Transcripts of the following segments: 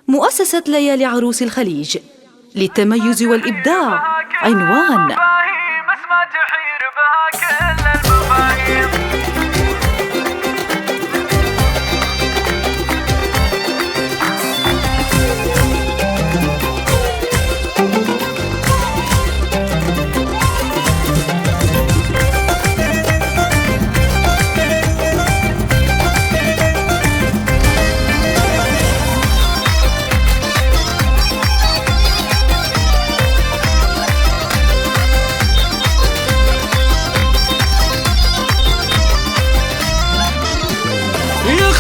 مؤسسة ليالي عروس الخليج للتميز والإبداع. عنوان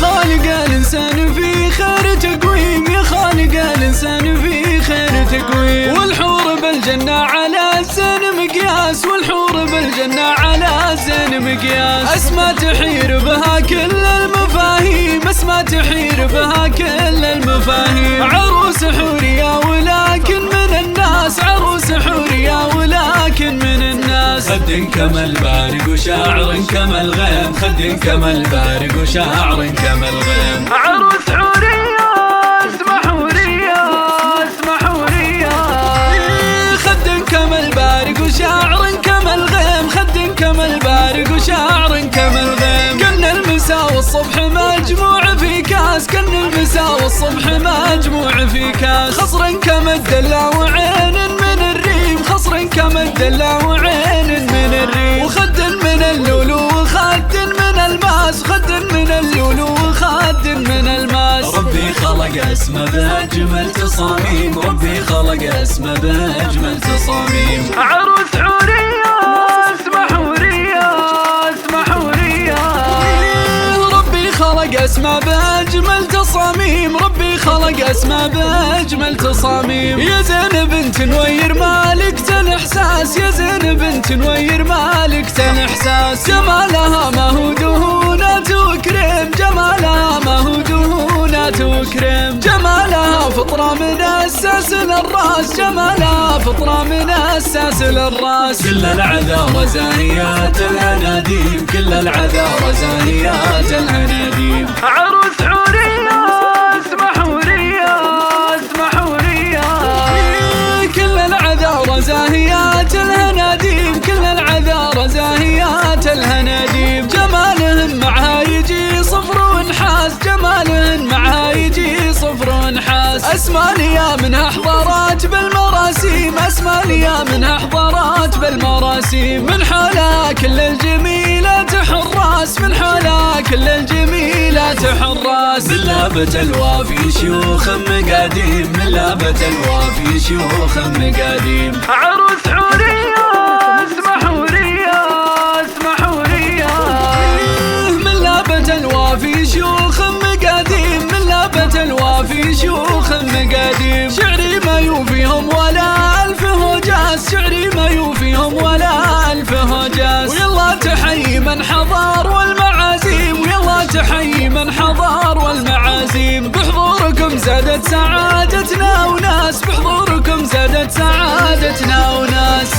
خالق الإنسان في خير تقويم، يا خالق الإنسان في خير تقويم، والحور بالجنة على زين مقياس، والحور بالجنة على زين مقياس. أسماء تحير بها كل المفاهيم، أسماء تحير بها كل المفاهيم. عروس حورية ولكن من الناس، عروس حورية ولكن من الناس. خد كما البارق وشاعر كما الغيم، خد كما البارق وشاعر كما الغيم. عروس حورية اسمها حورية، اسمها حورية. خد كما البارق وشاعر كما الغيم، خد كما البارق وشاعر كما الغيم. كن المساء والصبح مجموع في كاس، كن المساء والصبح مجموع في كاس. خصر كما الدلع وعين من الريم، خصر كما الدلع وعين من الريم. وخد من اللولو وخد من الماس، خد من اللولو وخد من الماس. ربي خلق اسمه بأجمل تصاميم، ربي خلق اسمه بأجمل تصاميم. عروس حورية اسمها حورية، اسمها حورية. ربي خلق اسمه بأجمل تصاميم، ربي خلق اسمه بأجمل تصاميم. يا زين بنت نوير مالكة الإحساس، يا زين بنت نوير مالكة الإحساس. جمالها ما هو دهونات وكريم، جمالها ما هو دهونات وكريم. جمالها فطرة من الساس للراس، جمالها فطرة من الساس للراس. كل العذارى زاهيات الأناديم، كل العذارى زاهيات الأناديم. عروس حورية اسمها حورية، اسمها حورية. كل العذارى زاهيات الهناديم، كل العذارى زاهيات الهناديم. جمالهن معها يجي صفر ونحاس، جمالهن معها يجي صفر ونحاس. أسمانية منها حضارات بالمراسيم، أسمانية منها حضارات بالمراسيم. من حولها كل الجميلات حراس، من حولها كل الجميلات حراس. من لابة الوافي شيوخ مقاديم، من لابة الوافي شيوخ مقاديم. عروس حورية اسمها حورية، اسمها حورية. من لابة الوافي شيوخ مقاديم، من لابة الوافي شيوخ مقاديم. شعري ما يوفيهم ولا ألف هجاس، شعري ما يوفيهم ولا ألف هجاس. ويلا تحيي من حضار والمعازيم، ويلا تحيي من حضار والمعازيم. بحضوركم زادت سعادتنا وناس، بحضوركم زادت سعادتنا وناس.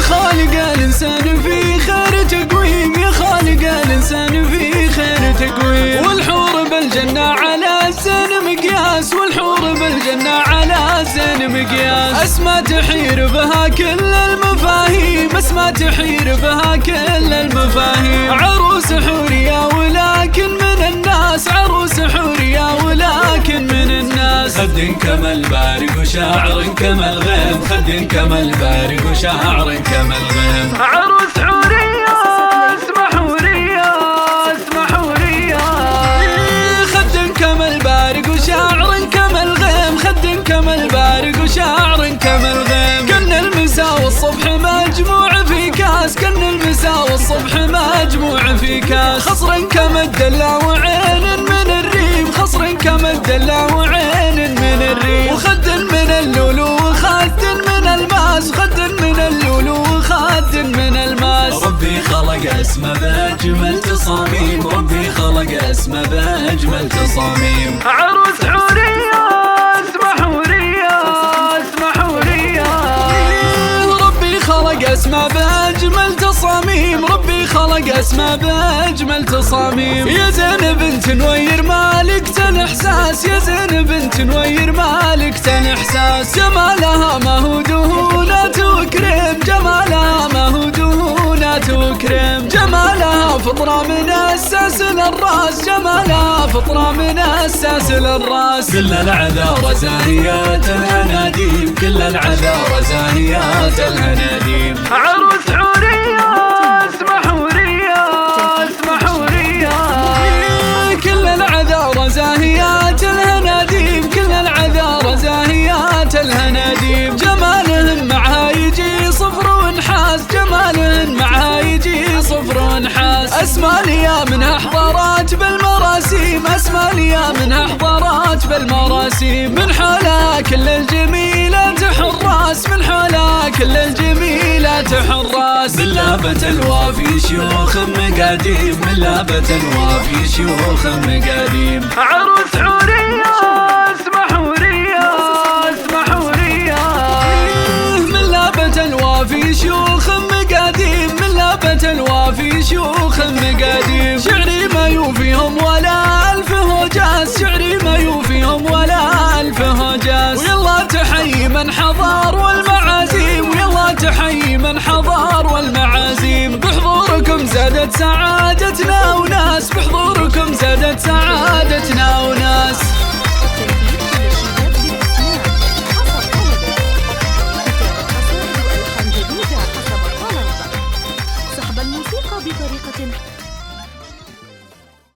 خالق الإنسان في خير تقويم، يا خالق الإنسان في خير تقويم. والحور بالجنة على زين مقياس، والحور بالجنة على زين مقياس. أسماء تحير بها كل المفاهيم، أسماء تحير بها كل المفاهيم. عروس حورية ولكن من الناس، عروس حورية ولكن من الناس. خد كما البارق وشاعر كما الغيم، خد كما البارق وشاعر كما الغيم. عروس حورية اسمها حورية، اسمها حورية. خد كما البارق وشاعر كما الغيم، خد كما البارق وشاعر كما الغيم. كن المساء والصبح مجموع في كاس، كن المساء والصبح مجموع في كاس. خصر كما الدلع وعين من الريم، خصر كما الدلع وعين من الريم. وخد من اللولو وخد من الماس، خد من اللولو وخد من الماس. ربي خلق اسمه بأجمل تصاميم، ربي خلق اسمه بأجمل تصاميم. عروس حورية اسمها حورية، اسمها حورية. أسماء بأجمل تصاميم، ربي خلق أسماء بأجمل تصاميم. يا زين بنت نوير مالكة الإحساس، يا زين بنت نوير مالكة الإحساس. جمالها ما هو دهونات وكريم، جمالها ما هو دهونات وكريم. جمالها فطرة من الساس للراس، جمالها فطرة من الساس للراس. كل العذارى زاهيات الأناديم، كل العذارى زاهيات الأناديم. عروس حورية اسمها حورية، اسمها حورية. كل العذارى زاهيات الهناديم، كل العذارى زاهيات الهناديم. جمالهن معها يجي صفر ونحاس، جمالهن معها يجي صفر ونحاس. أسماء ليا منها حضارات بالمراسيم، أسماء ليا منها حضارات بالمراسيم. من حولها كل الجميلات حراس، من حولها كل الجميلات حراس. من لابة الوافي شيوخ مقاديم، من لابة الوافي شيوخ مقاديم. عروس حورية اسمها حورية، اسمها حورية. من لابة الوافي شيوخ مقاديم، من لابة الوافي شيوخ مقاديم. شعري ما يوفيهم ولا ألف هجاس، شعري ما يوفيهم ولا ألف هجاس. ويلا تحيي من حضار والمعازيم، ويلا تحيي من حضار والمعازيم. بحضوركم زادت سعادتنا وناس، بحضوركم زادت سعادتنا